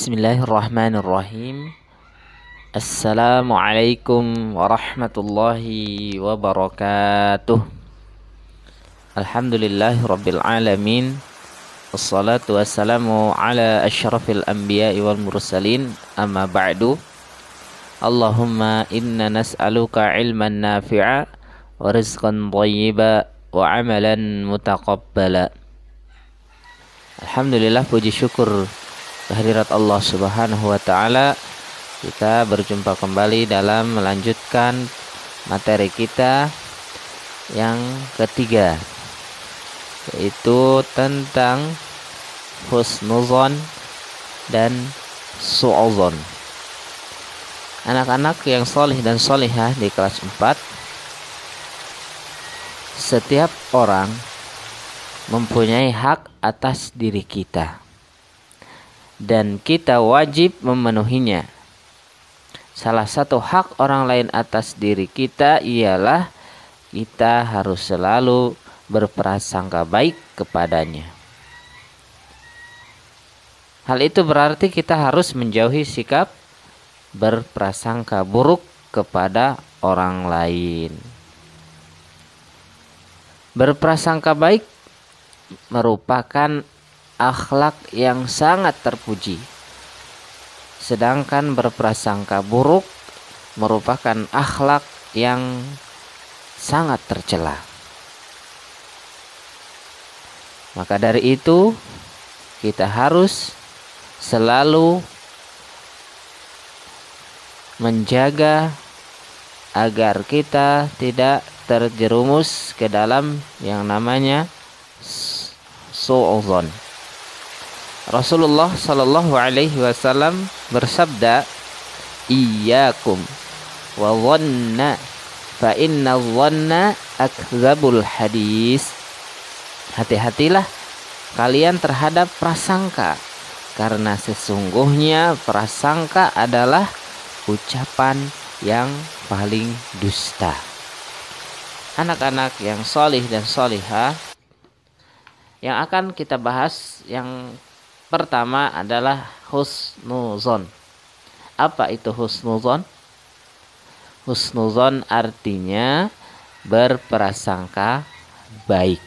Bismillahirrahmanirrahim. Assalamualaikum warahmatullahi wabarakatuh. Alhamdulillahi rabbil alamin. Wassalatu wassalamu ala asyrafil anbiya'i wal mursalin. Amma ba'du. Allahumma inna nas'aluka ilman nafi'a wa rizqan thayyiba wa amalan mutaqabbala. Alhamdulillah, puji syukur kehadirat Allah Subhanahu wa taala. Kita berjumpa kembali dalam melanjutkan materi kita yang ketiga, yaitu tentang husnuzon dan su'uzon. Anak-anak yang solih dan solihah di kelas 4, setiap orang mempunyai hak atas diri kita dan kita wajib memenuhinya. Salah satu hak orang lain atas diri kita ialah kita harus selalu berprasangka baik kepadanya. Hal itu berarti kita harus menjauhi sikap berprasangka buruk kepada orang lain. Berprasangka baik merupakan akhlak yang sangat terpuji, sedangkan berprasangka buruk merupakan akhlak yang sangat tercela. Maka dari itu kita harus selalu menjaga agar kita tidak terjerumus ke dalam yang namanya su'uzon. Rasulullah sallallahu alaihi wasallam bersabda, "Iyyakum wa dhanna fa inna dhanna akdzabul hadis." Hati-hatilah kalian terhadap prasangka, karena sesungguhnya prasangka adalah ucapan yang paling dusta. Anak-anak yang solih dan solihah, yang akan kita bahas yang pertama adalah husnuzon. Apa itu husnuzon? Husnuzon artinya berprasangka baik.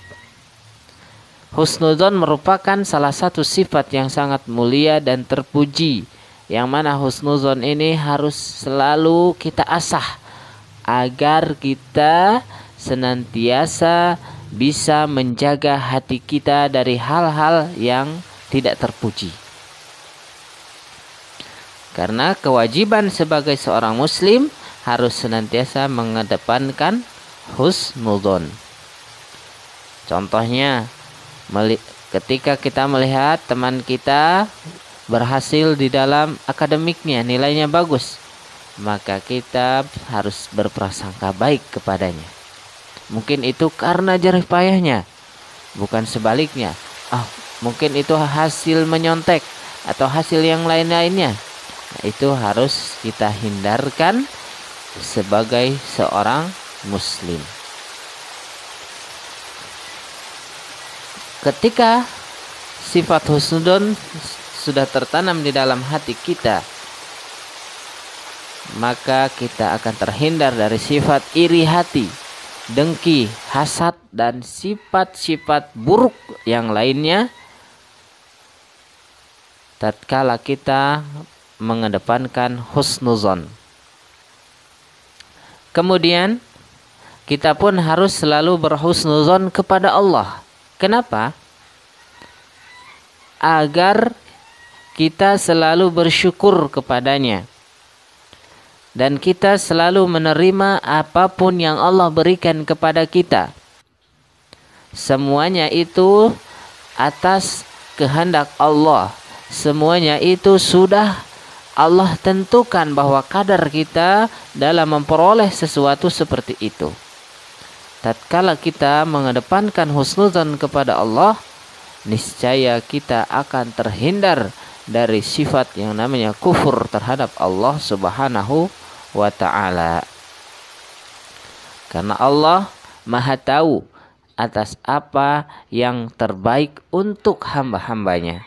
Husnuzon merupakan salah satu sifat yang sangat mulia dan terpuji, yang mana husnuzon ini harus selalu kita asah agar kita senantiasa bisa menjaga hati kita dari hal-hal yang tidak terpuji. Karena kewajiban sebagai seorang muslim harus senantiasa mengedepankan husnuzon. Contohnya, ketika kita melihat teman kita berhasil di dalam akademiknya, nilainya bagus, maka kita harus berprasangka baik kepadanya. Mungkin itu karena jerih payahnya, bukan sebaliknya. Mungkin itu hasil menyontek atau hasil yang lain-lainnya. Itu harus kita hindarkan sebagai seorang muslim. Ketika sifat husnuzon sudah tertanam di dalam hati kita, maka kita akan terhindar dari sifat iri hati, dengki, hasad, dan sifat-sifat buruk yang lainnya tatkala kita mengedepankan husnuzon. Kemudian kita pun harus selalu berhusnuzon kepada Allah. Kenapa? Agar kita selalu bersyukur kepadanya dan kita selalu menerima apapun yang Allah berikan kepada kita. Semuanya itu atas kehendak Allah. Semuanya itu sudah Allah tentukan bahwa kadar kita dalam memperoleh sesuatu seperti itu. Tatkala kita mengedepankan husnuzon kepada Allah, niscaya kita akan terhindar dari sifat yang namanya kufur terhadap Allah Subhanahu wa ta'ala. Karena Allah Maha tahu atas apa yang terbaik untuk hamba-hambanya.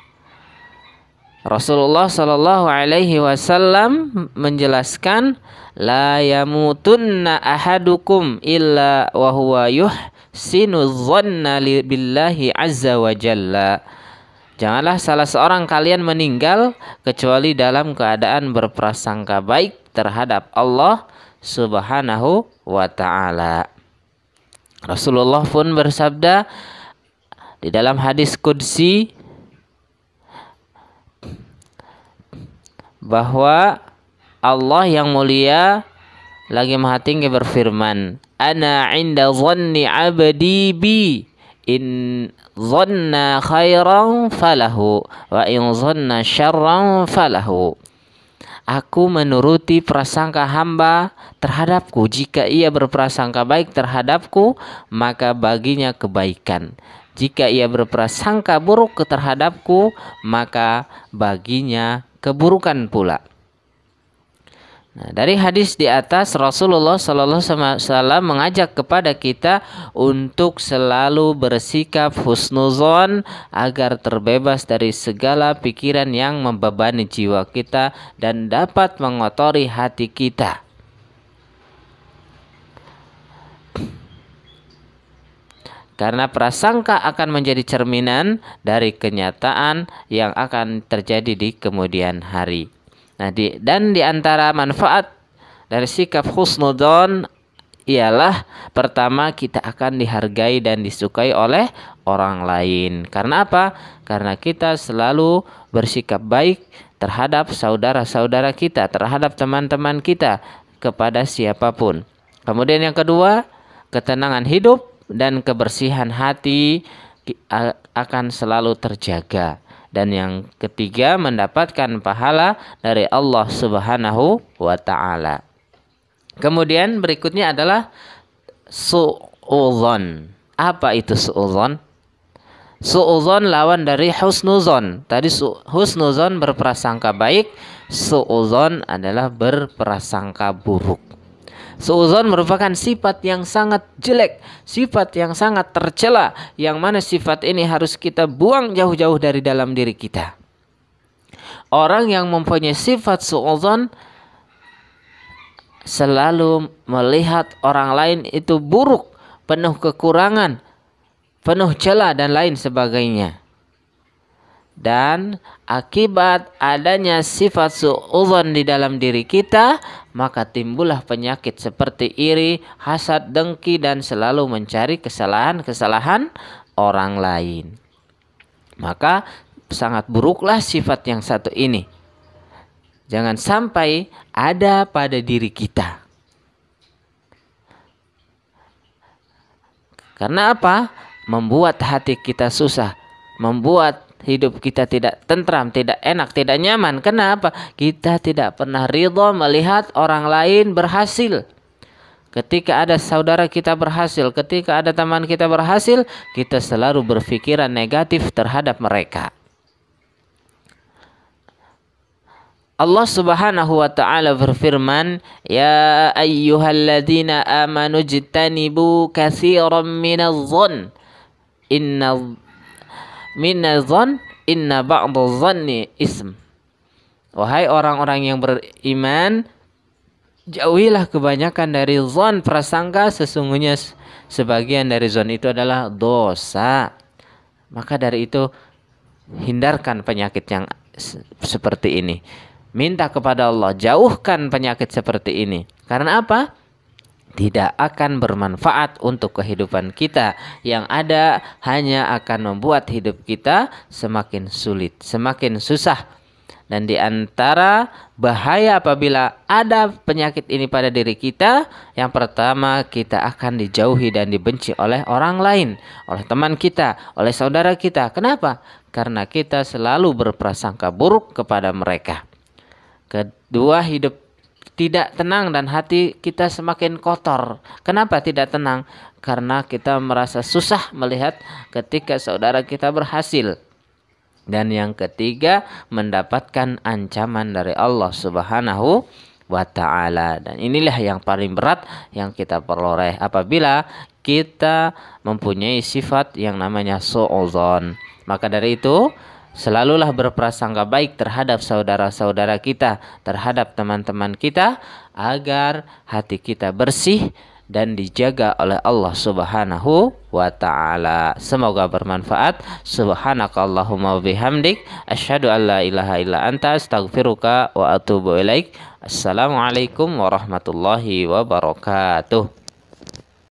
Rasulullah Shallallahu Alaihi Wasallam menjelaskan, la yamutunna ahadukum illa wa huwa yuhsinu dhanna billahi azza wa jalla. Janganlah salah seorang kalian meninggal kecuali dalam keadaan berprasangka baik terhadap Allah Subhanahu wa ta'ala. Rasulullah pun bersabda di dalam hadis qudsi bahwa Allah yang mulia lagi maha tinggi berfirman, ana inda dhanni abdi bi, in dhanna khairan falahu wa in dhanna syarran falahu. Aku menuruti prasangka hamba terhadapku. Jika ia berprasangka baik terhadapku, maka baginya kebaikan. Jika ia berprasangka buruk terhadapku, maka baginya keburukan pula. Nah, dari hadis di atas, Rasulullah SAW mengajak kepada kita untuk selalu bersikap husnuzon agar terbebas dari segala pikiran yang membebani jiwa kita dan dapat mengotori hati kita. Karena prasangka akan menjadi cerminan dari kenyataan yang akan terjadi di kemudian hari. Nah, dan di antara manfaat dari sikap husnudzon ialah pertama, kita akan dihargai dan disukai oleh orang lain. Karena apa? Karena kita selalu bersikap baik terhadap saudara-saudara kita, terhadap teman-teman kita, kepada siapapun. Kemudian yang kedua, ketenangan hidup dan kebersihan hati akan selalu terjaga. Dan yang ketiga, mendapatkan pahala dari Allah Subhanahu wa ta'ala. Kemudian berikutnya adalah su'udzon. Apa itu su'udzon? Su'udzon lawan dari husnuzon. Tadi husnuzon berprasangka baik, su'udzon adalah berprasangka buruk. Su'udzon merupakan sifat yang sangat jelek, sifat yang sangat tercela, yang mana sifat ini harus kita buang jauh-jauh dari dalam diri kita. Orang yang mempunyai sifat su'udzon selalu melihat orang lain itu buruk, penuh kekurangan, penuh celah dan lain sebagainya. Dan akibat adanya sifat su'udzon di dalam diri kita, maka timbullah penyakit seperti iri, hasad, dengki, dan selalu mencari kesalahan-kesalahan orang lain. Maka sangat buruklah sifat yang satu ini. Jangan sampai ada pada diri kita. Karena apa? Membuat hati kita susah, membuat hidup kita tidak tentram, tidak enak, tidak nyaman. Kenapa? Kita tidak pernah ridho melihat orang lain berhasil. Ketika ada saudara kita berhasil, ketika ada teman kita berhasil, kita selalu berpikiran negatif terhadap mereka. Allah Subhanahu wa ta'ala berfirman, ya ayyuhalladzina amanu jtanibu katsiran minadh-dhon inna ba'dadh-dhanni ism. Wahai orang-orang yang beriman, jauhilah kebanyakan dari zon, prasangka. Sesungguhnya sebagian dari zon itu adalah dosa. Maka dari itu hindarkan penyakit yang seperti ini. Minta kepada Allah, jauhkan penyakit seperti ini. Karena apa? Tidak akan bermanfaat untuk kehidupan kita. Yang ada hanya akan membuat hidup kita semakin sulit, semakin susah. Dan di antara bahaya apabila ada penyakit ini pada diri kita, yang pertama, kita akan dijauhi dan dibenci oleh orang lain, oleh teman kita, oleh saudara kita. Kenapa? Karena kita selalu berprasangka buruk kepada mereka. Kedua, hidup tidak tenang dan hati kita semakin kotor. Kenapa tidak tenang? Karena kita merasa susah melihat ketika saudara kita berhasil. Dan yang ketiga, mendapatkan ancaman dari Allah Subhanahu wa ta'ala. Dan inilah yang paling berat yang kita peroleh apabila kita mempunyai sifat yang namanya su'udzon. Maka dari itu, Selalulah berprasangka baik terhadap saudara-saudara kita, terhadap teman-teman kita, agar hati kita bersih dan dijaga oleh Allah Subhanahu wa taala. Semoga bermanfaat. Subhanakallahumma wabihamdik asyhadu an la ilaha illa anta astaghfiruka wa atubu ilaik. Assalamualaikum warahmatullahi wabarakatuh.